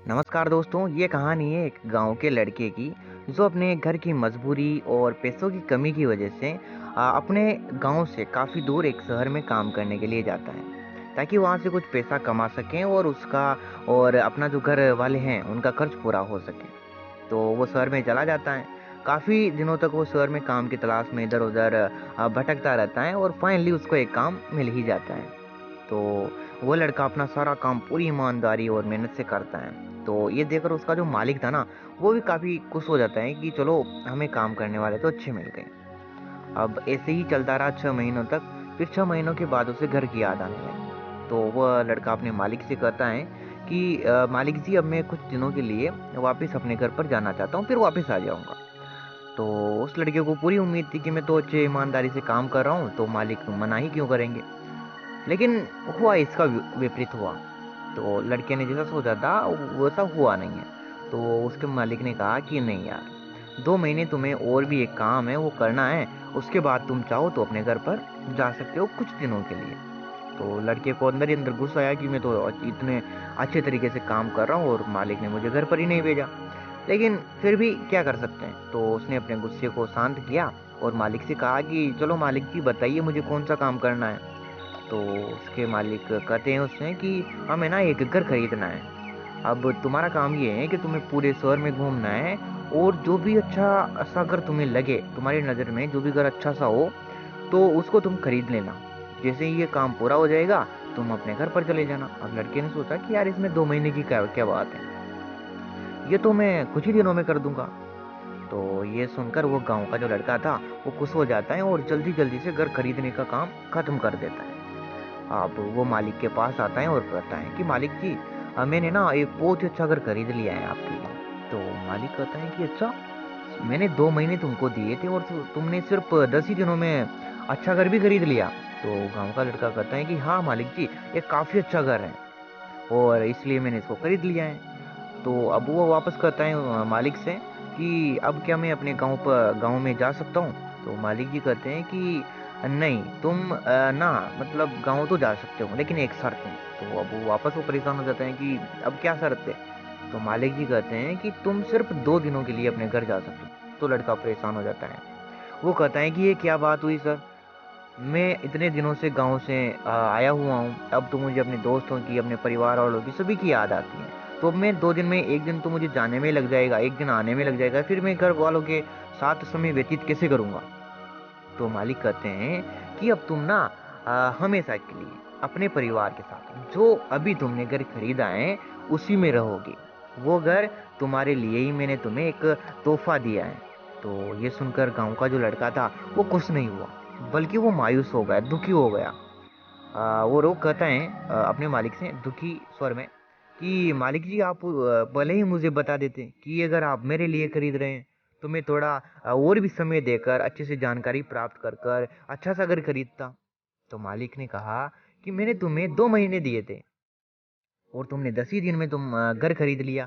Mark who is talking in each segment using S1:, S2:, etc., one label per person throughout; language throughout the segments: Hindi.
S1: नमस्कार दोस्तों, ये कहानी है एक गांव के लड़के की जो अपने घर की मजबूरी और पैसों की कमी की वजह से अपने गांव से काफ़ी दूर एक शहर में काम करने के लिए जाता है ताकि वहां से कुछ पैसा कमा सकें और उसका और अपना जो घर वाले हैं उनका खर्च पूरा हो सके। तो वो शहर में चला जाता है। काफ़ी दिनों तक वो शहर में काम की तलाश में इधर उधर भटकता रहता है और फाइनली उसको एक काम मिल ही जाता है। तो वो लड़का अपना सारा काम पूरी ईमानदारी और मेहनत से करता है। तो ये देखकर उसका जो मालिक था ना, वो भी काफ़ी खुश हो जाता है कि चलो हमें काम करने वाले तो अच्छे मिल गए। अब ऐसे ही चलता रहा 6 महीनों तक। फिर 6 महीनों के बाद उसे घर की याद आने लगी। तो वह लड़का अपने मालिक से कहता है कि मालिक जी, अब मैं कुछ दिनों के लिए वापस अपने घर पर जाना चाहता हूँ, फिर वापस आ जाऊँगा। तो उस लड़के को पूरी उम्मीद थी कि मैं तो अच्छे ईमानदारी से काम कर रहा हूँ, तो मालिक मना ही क्यों करेंगे। लेकिन हुआ इसका विपरीत हुआ। तो लड़के ने जैसा सोचा था वैसा हुआ नहीं है। तो उसके मालिक ने कहा कि नहीं यार, 2 महीने तुम्हें और भी एक काम है वो करना है। उसके बाद तुम चाहो तो अपने घर पर जा सकते हो कुछ दिनों के लिए। तो लड़के को अंदर ही अंदर गुस्सा आया कि मैं तो इतने अच्छे तरीके से काम कर रहा हूँ और मालिक ने मुझे घर पर ही नहीं भेजा। लेकिन फिर भी क्या कर सकते हैं। तो उसने अपने गुस्से को शांत किया और मालिक से कहा कि चलो मालिक जी, बताइए मुझे कौन सा काम करना है। तो उसके मालिक कहते हैं उससे कि हमें ना एक घर खरीदना है। अब तुम्हारा काम ये है कि तुम्हें पूरे शहर में घूमना है और जो भी अच्छा सा घर तुम्हें लगे, तुम्हारी नज़र में जो भी घर अच्छा सा हो, तो उसको तुम खरीद लेना। जैसे ही ये काम पूरा हो जाएगा, तुम अपने घर पर चले जाना। अब लड़के ने सोचा कि यार इसमें 2 महीने की क्या क्या बात है, ये तो मैं कुछ ही दिनों में कर दूंगा। तो ये सुनकर वो गांव का जो लड़का था वो खुश हो जाता है और जल्दी जल्दी से घर खरीदने का काम खत्म कर देता है। अब वो मालिक के पास आता है और कहता है कि मालिक जी, मैंने ना एक बहुत ही अच्छा घर खरीद लिया है आपके लिए। तो मालिक कहता है कि अच्छा, मैंने 2 महीने तुमको दिए थे और तुमने सिर्फ 10 ही दिनों में अच्छा घर भी खरीद लिया। तो गांव का लड़का कहता है कि हाँ मालिक जी, ये काफ़ी अच्छा घर है और इसलिए मैंने इसको खरीद लिया है। तो अब वो वापस कहता है मालिक से कि अब क्या मैं अपने गांव में जा सकता हूँ। तो मालिक जी कहते हैं कि नहीं, तुम ना मतलब गांव तो जा सकते हो लेकिन एक शर्त है। तो अब वो वापस वो परेशान हो जाते हैं कि अब क्या शर्त है। तो मालिक जी कहते हैं कि तुम सिर्फ 2 दिनों के लिए अपने घर जा सकते हो। तो लड़का परेशान हो जाता है। वो कहता है कि ये क्या बात हुई सर, मैं इतने दिनों से गांव से आया हुआ हूँ, अब तो मुझे अपने दोस्तों की, अपने परिवार वालों की, सभी की याद आती है। तो अब मैं 2 दिन में, एक दिन तो मुझे जाने में लग जाएगा, एक दिन आने में लग जाएगा, फिर मैं घर वालों के साथ समय व्यतीत कैसे करूँगा। तो मालिक कहते हैं कि अब तुम ना हमेशा के लिए अपने परिवार के साथ जो अभी तुमने घर खरीदा है उसी में रहोगे। वो घर तुम्हारे लिए ही मैंने तुम्हें एक तोहफा दिया है। तो ये सुनकर गांव का जो लड़का था वो खुश नहीं हुआ, बल्कि वो मायूस हो गया, दुखी हो गया। वो रोक कहता है अपने मालिक से दुखी स्वर में कि मालिक जी, आप पहले ही मुझे बता देते कि अगर आप मेरे लिए खरीद रहे हैं तो मैं थोड़ा और भी समय देकर अच्छे से जानकारी प्राप्त कर कर अच्छा सा घर खरीदता। तो मालिक ने कहा कि मैंने तुम्हें 2 महीने दिए थे और तुमने 10 ही दिन में तुम घर खरीद लिया।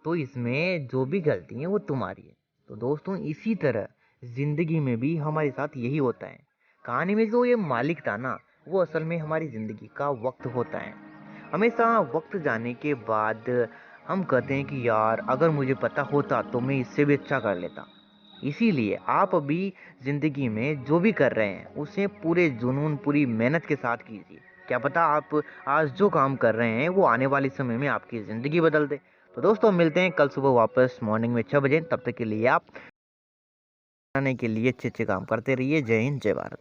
S1: तो इसमें जो भी गलती है वो तुम्हारी है। तो दोस्तों, इसी तरह जिंदगी में भी हमारे साथ यही होता है। कहानी में जो ये मालिक था ना, वो असल में हमारी जिंदगी का वक्त होता है। हमेशा वक्त जाने के बाद हम कहते हैं कि यार अगर मुझे पता होता तो मैं इससे भी अच्छा कर लेता। इसीलिए आप अभी ज़िंदगी में जो भी कर रहे हैं उसे पूरे जुनून, पूरी मेहनत के साथ कीजिए। क्या पता आप आज जो काम कर रहे हैं वो आने वाले समय में आपकी ज़िंदगी बदल दे। तो दोस्तों, मिलते हैं कल सुबह वापस मॉर्निंग में 6 बजे। तब तक के लिए आप आने के लिए अच्छे अच्छे काम करते रहिए। जय हिंद, जय भारत।